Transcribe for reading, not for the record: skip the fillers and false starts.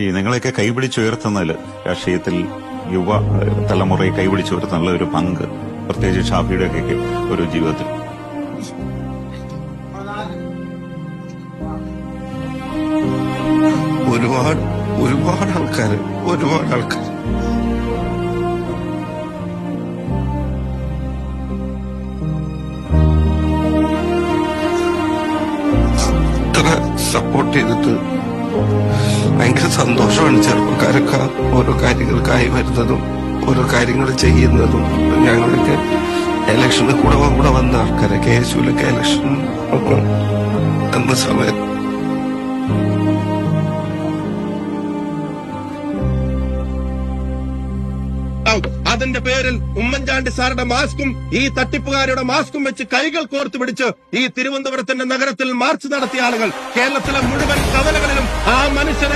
ഈ നിങ്ങളെയൊക്കെ കൈപിടിച്ചുയർത്തുന്നതിൽ രാഷ്ട്രീയത്തിൽ യുവ തലമുറയെ കൈപിടിച്ചുയർത്തുന്നുള്ള ഒരു പങ്ക്, പ്രത്യേകിച്ച് ഷാഫിയുടെ ഒക്കെ ഒരു ജീവിതത്തിൽ? ഒരുപാട് ആൾക്കാർ ഇത്ര സപ്പോർട്ട് ചെയ്തിട്ട് ഭയങ്കര സന്തോഷമാണ്. ചെറുപ്പക്കാരൊക്കെ ഓരോ കാര്യങ്ങൾക്കായി വരുന്നതും ഓരോ കാര്യങ്ങൾ ചെയ്യുന്നതും. ഞങ്ങളൊക്കെ ഇലക്ഷന് കൂടെ വന്ന ആൾക്കാരെ KSUവിലൊക്കെ ഇലക്ഷൻ എന്ന സമയത്ത് അതിന്റെ പേരിൽ ഉമ്മൻചാണ്ടി സാറുടെ മാസ്കും ഈ തട്ടിപ്പുകാരുടെ മാസ്കും വെച്ച് കൈകൾ കോർത്തു പിടിച്ച് ഈ തിരുവനന്തപുരത്തിന്റെ നഗരത്തിൽ മാർച്ച് നടത്തിയ ആളുകൾ കേരളത്തിലെ മുഴുവൻ കവലകളിലും ആ മനുഷ്യനെ